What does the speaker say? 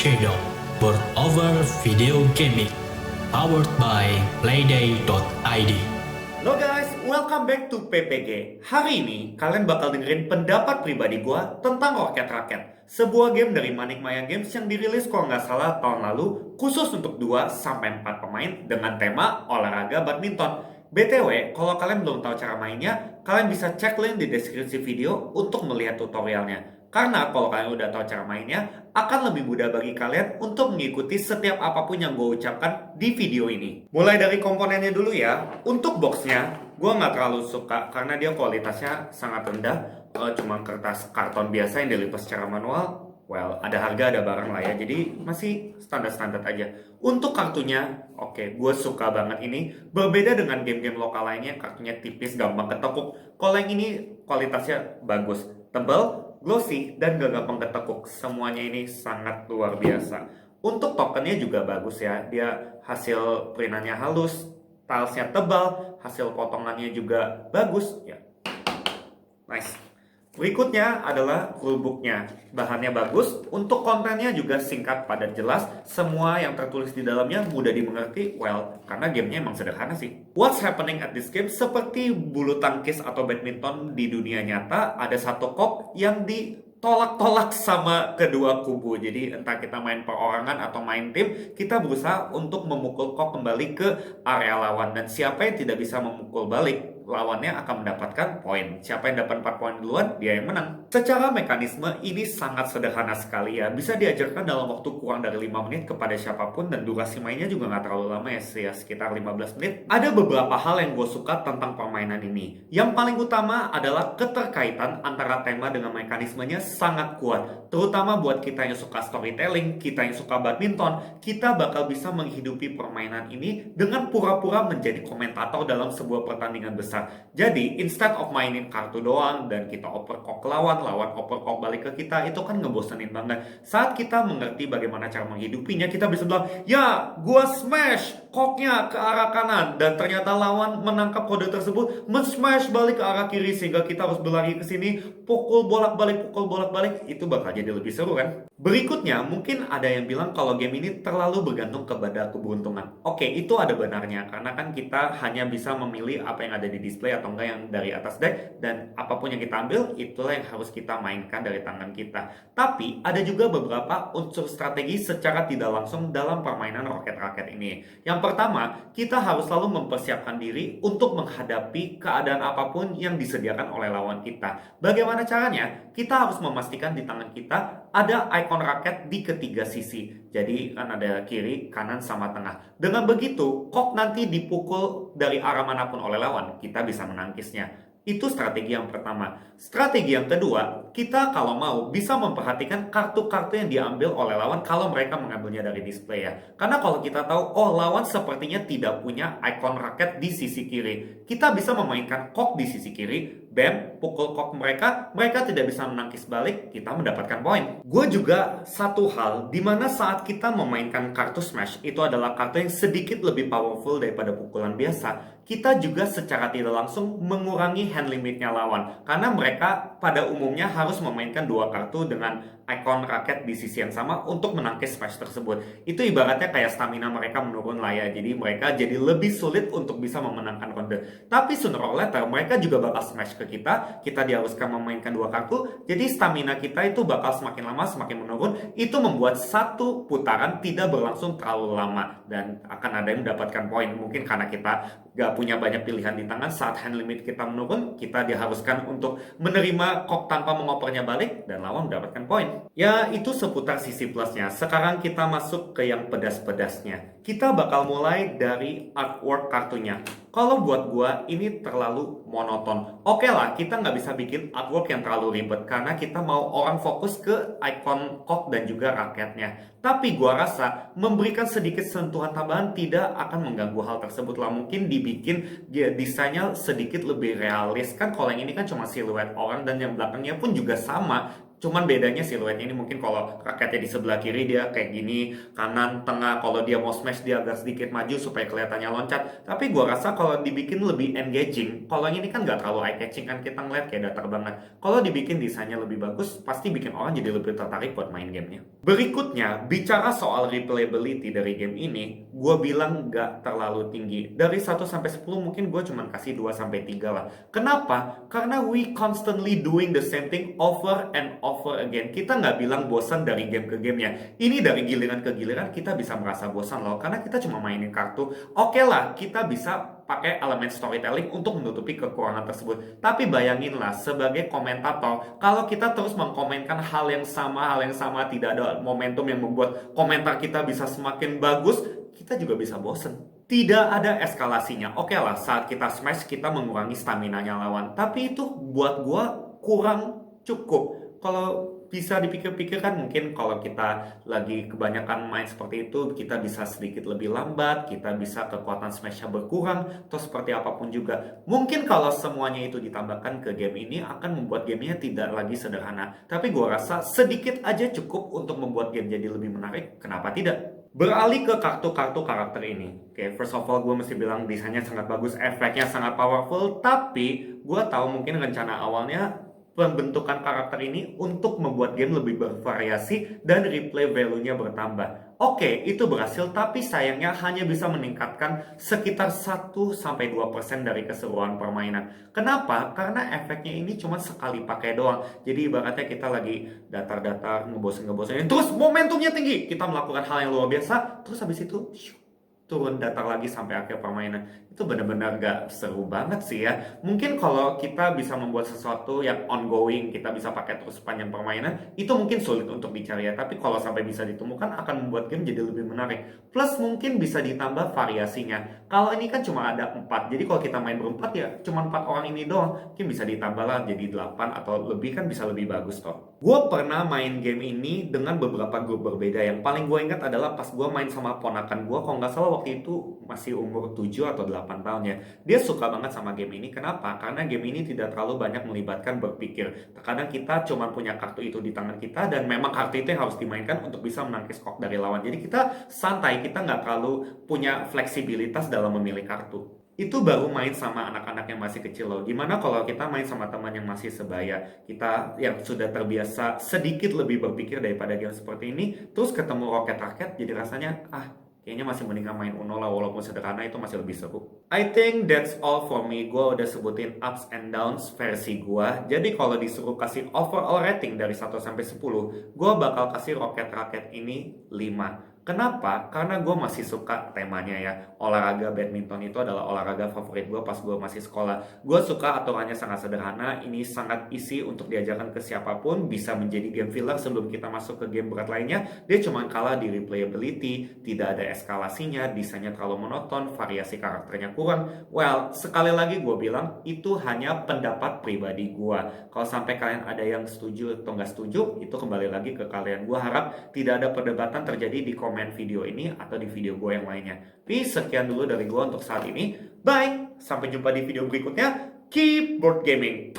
channel World Over Video Gaming, powered by Playday.id. Halo guys, welcome back to PPG. Hari ini kalian bakal dengerin pendapat pribadi gua tentang Rocket Racket, sebuah game dari Manik Maya Games yang dirilis kalau nggak salah tahun lalu, khusus untuk 2-4 pemain dengan tema olahraga badminton. BTW, kalau kalian belum tahu cara mainnya, kalian bisa cek link di deskripsi video untuk melihat tutorialnya. Karena kalau kalian udah tahu cara mainnya, akan lebih mudah bagi kalian untuk mengikuti setiap apapun yang gue ucapkan di video ini. Mulai dari komponennya dulu ya. Untuk boxnya, gue nggak terlalu suka karena dia kualitasnya sangat rendah. Cuma kertas karton biasa yang dilipat secara manual. Well, ada harga, ada barang lah ya. Jadi masih standar-standar aja. Untuk kartunya, oke, gue suka banget ini. Berbeda dengan game-game lokal lainnya, kartunya tipis, gampang ketekuk. Kalau yang ini kualitasnya bagus, tebal, glossy, dan gak gampang ketekuk. Semuanya ini sangat luar biasa. Untuk tokennya juga bagus ya. Dia hasil printannya halus, tilesnya tebal, hasil potongannya juga bagus. Ya, nice. Berikutnya adalah rulebooknya. Bahannya bagus, untuk kontennya juga singkat, padat, jelas. Semua yang tertulis di dalamnya mudah dimengerti. Well, karena gamenya emang sederhana sih. What's happening at this game? Seperti bulu tangkis atau badminton di dunia nyata, ada satu kok yang ditolak-tolak sama kedua kubu. Jadi entah kita main perorangan atau main tim, kita berusaha untuk memukul kok kembali ke area lawan. Dan siapa yang tidak bisa memukul balik, lawannya akan mendapatkan poin. Siapa yang dapat 4 poin duluan, dia yang menang. Secara mekanisme ini sangat sederhana sekali ya. Bisa diajarkan dalam waktu kurang dari 5 menit kepada siapapun, dan durasi mainnya juga nggak terlalu lama ya, sekitar 15 menit. Ada beberapa hal yang gue suka tentang permainan ini. Yang paling utama adalah keterkaitan antara tema dengan mekanismenya sangat kuat. Terutama buat kita yang suka storytelling, kita yang suka badminton, kita bakal bisa menghidupi permainan ini dengan pura-pura menjadi komentator dalam sebuah pertandingan besar. Jadi, instead of mainin kartu doang dan kita oper kok ke lawan oper kok balik ke kita, itu kan ngebosenin banget. Saat kita mengerti bagaimana cara menghidupinya, kita bisa bilang, ya, gua smash koknya ke arah kanan, dan ternyata lawan menangkap kode tersebut, men-smash balik ke arah kiri, sehingga kita harus berlari ke sini, pukul bolak-balik, itu bakal jadi lebih seru kan? Berikutnya, mungkin ada yang bilang kalau game ini terlalu bergantung kepada keberuntungan. Oke, itu ada benarnya, karena kan kita hanya bisa memilih apa yang ada di display atau enggak yang dari atas deck, dan apapun yang kita ambil, itulah yang harus kita mainkan dari tangan kita. Tapi, ada juga beberapa unsur strategi secara tidak langsung dalam permainan Rocket Racket ini. Yang pertama, kita harus selalu mempersiapkan diri untuk menghadapi keadaan apapun yang disediakan oleh lawan kita. Bagaimana caranya? Kita harus memastikan di tangan kita ada icon raket di ketiga sisi. Jadi kan ada kiri, kanan, sama tengah. Dengan begitu, kok nanti dipukul dari arah manapun oleh lawan, kita bisa menangkisnya. Itu strategi yang pertama. Strategi yang kedua, kita kalau mau bisa memperhatikan kartu-kartu yang diambil oleh lawan kalau mereka mengambilnya dari display ya. Karena kalau kita tahu, oh lawan sepertinya tidak punya icon raket di sisi kiri, kita bisa memainkan kok di sisi kiri, bam, pukul kok mereka tidak bisa menangkis balik, kita mendapatkan poin. Gue juga satu hal, dimana saat kita memainkan kartu smash, itu adalah kartu yang sedikit lebih powerful daripada pukulan biasa, kita juga secara tidak langsung mengurangi hand limitnya lawan. Karena mereka pada umumnya harus memainkan 2 kartu dengan icon raket di sisi yang sama untuk menangkis smash tersebut. Itu ibaratnya kayak stamina mereka menurun lah ya. Jadi mereka jadi lebih sulit untuk bisa memenangkan ronde. Tapi sooner or later mereka juga bakal smash ke kita. Kita diharuskan memainkan 2 kartu. Jadi stamina kita itu bakal semakin lama semakin menurun. Itu membuat satu putaran tidak berlangsung terlalu lama. Dan akan ada yang mendapatkan poin. Mungkin karena kita gak punya banyak pilihan di tangan, saat hand limit kita menurun, kita diharuskan untuk menerima kok tanpa mengopernya balik, dan lawan mendapatkan poin. Ya, itu seputar sisi plusnya. Sekarang kita masuk ke yang pedas-pedasnya. Kita bakal mulai dari artwork kartunya. Kalau buat gua, ini terlalu monoton. Oke lah, kita nggak bisa bikin artwork yang terlalu ribet, karena kita mau orang fokus ke icon kok dan juga raketnya. Tapi gua rasa memberikan sedikit sentuhan tambahan tidak akan mengganggu hal tersebut lah. Mungkin dibikin desainnya sedikit lebih realis. Kan kalau yang ini kan cuma siluet orang, dan yang belakangnya pun juga sama. Cuman bedanya siluetnya ini mungkin kalau raketnya di sebelah kiri dia kayak gini, kanan, tengah. Kalau dia mau smash dia agak sedikit maju supaya kelihatannya loncat. Tapi gua rasa kalau dibikin lebih engaging, kalau ini kan nggak terlalu eye catching kan kita ngeliat kayak datar banget. Kalau dibikin desainnya lebih bagus, pasti bikin orang jadi lebih tertarik buat main gamenya. Berikutnya, bicara soal replayability dari game ini, gua bilang nggak terlalu tinggi. Dari 1 sampai 10 mungkin gua cuma kasih 2 sampai 3 lah. Kenapa? Karena we constantly doing the same thing over and over again. Kita nggak bilang bosan dari game ke gamenya. Ini dari giliran ke giliran kita bisa merasa bosan loh. Karena kita cuma mainin kartu. Oke lah, kita bisa pakai elemen storytelling untuk menutupi kekurangan tersebut. Tapi bayanginlah sebagai komentator, kalau kita terus mengkomenkan hal yang sama, tidak ada momentum yang membuat komentar kita bisa semakin bagus, kita juga bisa bosen. Tidak ada eskalasinya. Oke lah, saat kita smash kita mengurangi stamina-nya lawan. Tapi itu buat gua kurang cukup. Kalau bisa dipikir-pikir kan mungkin kalau kita lagi kebanyakan main seperti itu, kita bisa sedikit lebih lambat, kita bisa kekuatan smash-nya berkurang, atau seperti apapun juga. Mungkin kalau semuanya itu ditambahkan ke game ini akan membuat gamenya tidak lagi sederhana. Tapi gua rasa sedikit aja cukup untuk membuat game jadi lebih menarik. Kenapa tidak? Beralih ke kartu-kartu karakter ini. Oke, first of all gue mesti bilang desainnya sangat bagus, efeknya sangat powerful, tapi gue tahu mungkin rencana awalnya pembentukan karakter ini untuk membuat game lebih bervariasi dan replay value-nya bertambah. Oke, itu berhasil, tapi sayangnya hanya bisa meningkatkan sekitar 1-2% dari keseruan permainan. Kenapa? Karena efeknya ini cuma sekali pakai doang. Jadi ibaratnya kita lagi datar-datar, ngebosen-ngebosenin, terus momentumnya tinggi. Kita melakukan hal yang luar biasa, terus habis itu turun datar lagi sampai akhir permainan. Itu benar-benar gak seru banget sih ya. Mungkin kalau kita bisa membuat sesuatu yang ongoing, kita bisa pakai terus sepanjang permainan, itu mungkin sulit untuk dicari ya. Tapi kalau sampai bisa ditemukan akan membuat game jadi lebih menarik. Plus mungkin bisa ditambah variasinya. Kalau ini kan cuma ada 4, jadi kalau kita main berempat ya cuma 4 orang ini doang. Mungkin bisa ditambah lah jadi 8 atau lebih, kan bisa lebih bagus toh. Gue pernah main game ini dengan beberapa grup berbeda. Yang paling gue ingat adalah pas gue main sama ponakan gue, kalau nggak salah waktu itu masih umur 7 atau 8 tahun ya. Dia suka banget sama game ini. Kenapa? Karena game ini tidak terlalu banyak melibatkan berpikir. Terkadang kita cuma punya kartu itu di tangan kita dan memang kartu itu yang harus dimainkan untuk bisa menangkis skok dari lawan. Jadi kita santai, kita nggak terlalu punya fleksibilitas dalam memilih kartu. Itu baru main sama anak-anak yang masih kecil loh. Gimana kalau kita main sama teman yang masih sebaya, kita yang sudah terbiasa sedikit lebih berpikir daripada game seperti ini, terus ketemu Rocket Racket, jadi rasanya kayaknya masih mendingan main Uno lah, walaupun sederhana itu masih lebih seru. I think that's all for me. Gue udah sebutin ups and downs versi gue. Jadi kalau disuruh kasih overall rating dari 1 sampai 10, gue bakal kasih Rocket Racket ini 5. Kenapa? Karena gue masih suka temanya ya. Olahraga badminton itu adalah olahraga favorit gue pas gue masih sekolah. Gue suka aturannya sangat sederhana. Ini sangat easy untuk diajarkan ke siapapun. Bisa menjadi game filler sebelum kita masuk ke game berat lainnya. Dia cuma kalah di replayability. Tidak ada eskalasinya. Desainnya terlalu monoton. Variasi karakternya kurang. Well, sekali lagi gue bilang itu hanya pendapat pribadi gue. Kalau sampai kalian ada yang setuju atau nggak setuju, itu kembali lagi ke kalian. Gue harap tidak ada perdebatan terjadi di komen video ini atau di video gue yang lainnya. Please, sekian dulu dari gue untuk saat ini. Bye! Sampai jumpa di video berikutnya. Keep board gaming!